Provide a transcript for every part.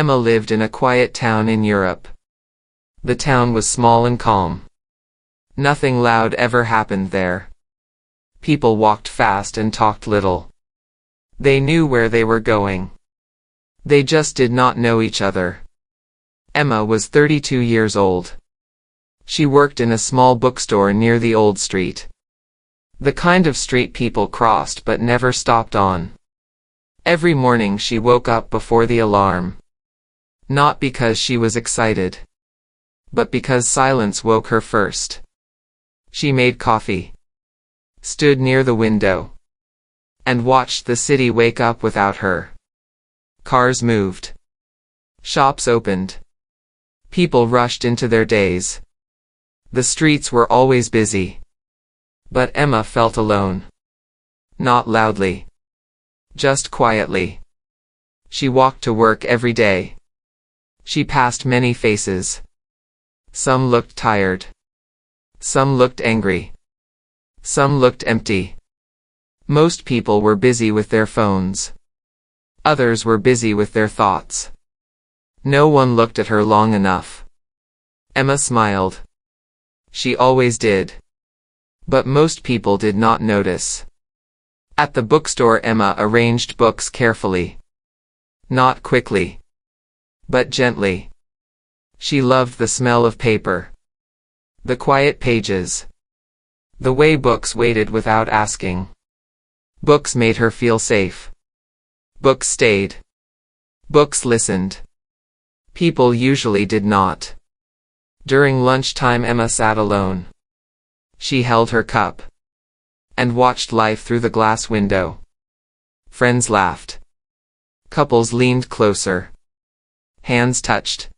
Emma lived in a quiet town in Europe. The town was small and calm. Nothing loud ever happened there. People walked fast and talked little. They knew where they were going. They just did not know each other. Emma was 32 years old. She worked in a small bookstore near the old street. The kind of street people crossed but never stopped on. Every morning she woke up before the alarm. Not because she was excited, but because silence woke her first. She made coffee, stood near the window, and watched the city wake up without her. Cars moved. Shops opened. People rushed into their days. The streets were always busy. But Emma felt alone. Not loudly. Just quietly. She walked to work every day. She passed many faces. Some looked tired. Some looked angry. Some looked empty. Most people were busy with their phones. Others were busy with their thoughts. No one looked at her long enough. Emma smiled. She always did. But most people did not notice. At the bookstore, Emma arranged books carefully. Not quickly, but gently. She loved the smell of paper. The quiet pages. The way books waited without asking. Books made her feel safe. Books stayed. Books listened. People usually did not. During lunchtime, Emma sat alone. She held her cup and watched life through the glass window. Friends laughed. Couples leaned closer. Hands touched.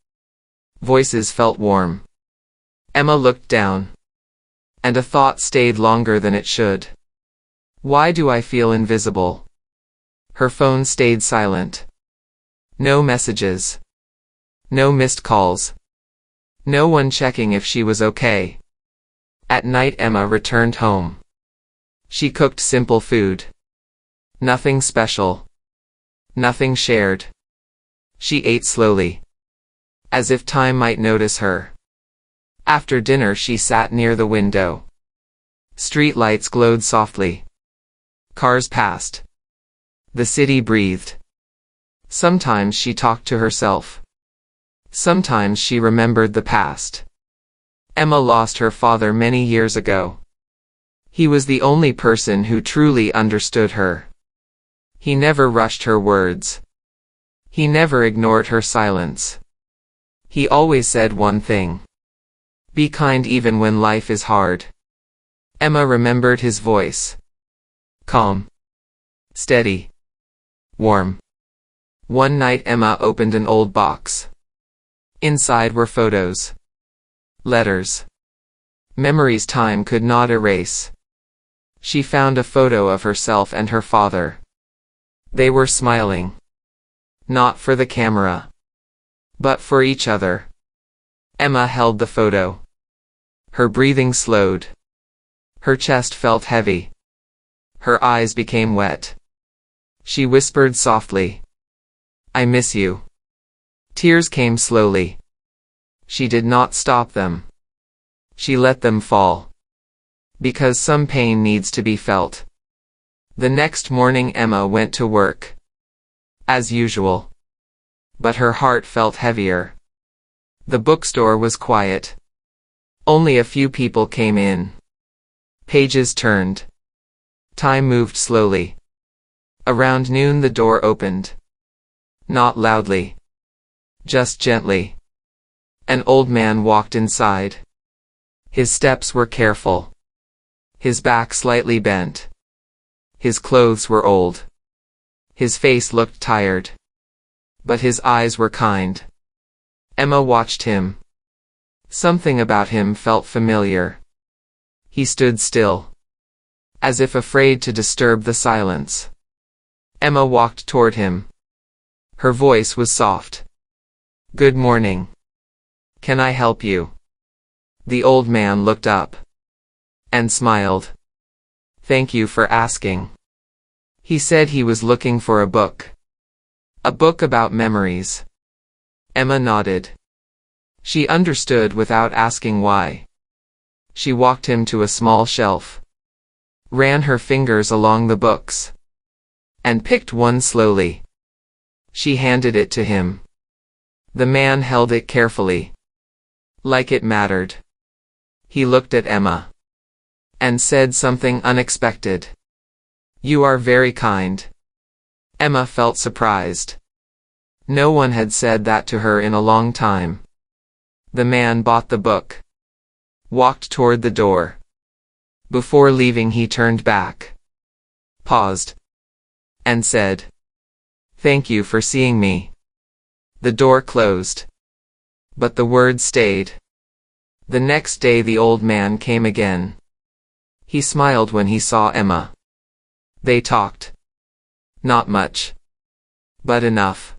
Voices felt warm. Emma looked down, and a thought stayed longer than it should. Why do I feel invisible? Her phone stayed silent. No messages. No missed calls. No one checking if she was okay. At night, Emma returned home. She cooked simple food. Nothing special. Nothing shared. She ate slowly, as if time might notice her. After dinner, she sat near the window. Street lights glowed softly. Cars passed. The city breathed. Sometimes she talked to herself. Sometimes she remembered the past. Emma lost her father many years ago. He was the only person who truly understood her. He never rushed her words. He never ignored her silence. He always said one thing: be kind even when life is hard. Emma remembered his voice. Calm. Steady. Warm. One night, Emma opened an old box. Inside were photos. Letters. Memories time could not erase. She found a photo of herself and her father. They were smiling. Not for the camera, but for each other. Emma held the photo. Her breathing slowed. Her chest felt heavy. Her eyes became wet. She whispered softly, "I miss you." Tears came slowly. She did not stop them. She let them fall. Because some pain needs to be felt. The next morning, Emma went to work. As usual. But her heart felt heavier. The bookstore was quiet. Only a few people came in. Pages turned. Time moved slowly. Around noon, the door opened. Not loudly. Just gently. An old man walked inside. His steps were careful. His back slightly bent. His clothes were old. His face looked tired. But his eyes were kind. Emma watched him. Something about him felt familiar. He stood still, as if afraid to disturb the silence. Emma walked toward him. Her voice was soft. "Good morning. Can I help you?" The old man looked up and smiled. "Thank you for asking." He said he was looking for a book. A book about memories. Emma nodded. She understood without asking why. She walked him to a small shelf, ran her fingers along the books, and picked one slowly. She handed it to him. The man held it carefully, like it mattered. He looked at Emma and said something unexpected. "You are very kind." Emma felt surprised. No one had said that to her in a long time. The man bought the book, walked toward the door. Before leaving, he turned back, paused, and said, "Thank you for seeing me." The door closed, but the words stayed. The next day the old man came again. He smiled when he saw Emma. They talked. Not much, but enough.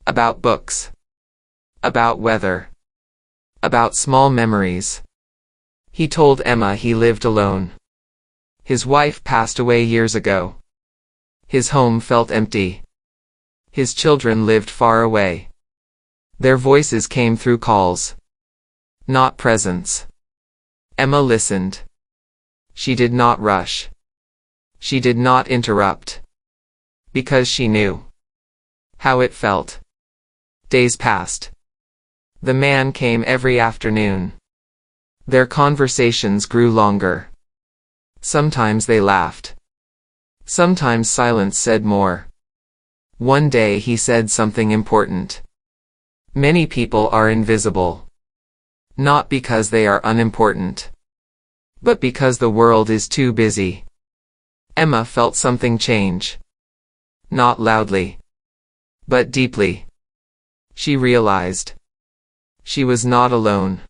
About books. About weather. About small memories. He told Emma he lived alone. His wife passed away years ago. His home felt empty. His children lived far away. Their voices came through calls, not presents. Emma listened. She did not rush. She did not interrupt. Because she knew how it felt. Days passed. The man came every afternoon. Their conversations grew longer. Sometimes they laughed. Sometimes silence said more. One day he said something important. Many people are invisible. Not because they are unimportant, but because the world is too busy. Emma felt something change. Not loudly, but deeply. She realized she was not alone.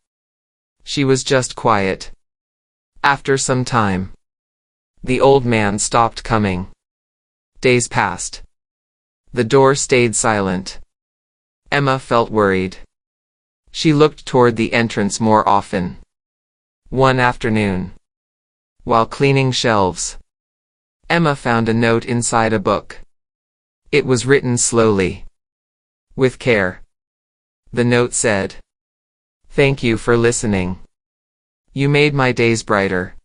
She was just quiet. After some time, the old man stopped coming. Days passed. The door stayed silent. Emma felt worried. She looked toward the entrance more often. One afternoon, while cleaning shelves, Emma found a note inside a book. It was written slowly, with care. The note said, "Thank you for listening. You made my days brighter."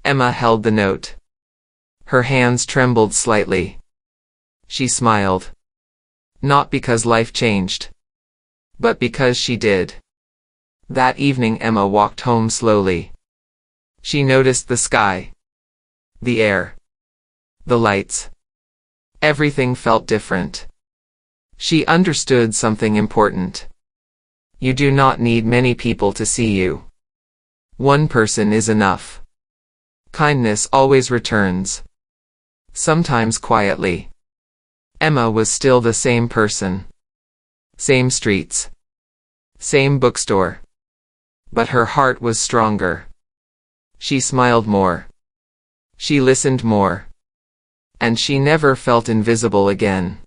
Emma held the note. Her hands trembled slightly. She smiled. Not because life changed, but because she did. That evening Emma walked home slowly. She noticed the sky, the air, the lights. Everything felt different. She understood something important. You do not need many people to see you. One person is enough. Kindness always returns. Sometimes quietly. Emma was still the same person. Same streets. Same bookstore. But her heart was stronger. She smiled more. She listened more. And she never felt invisible again.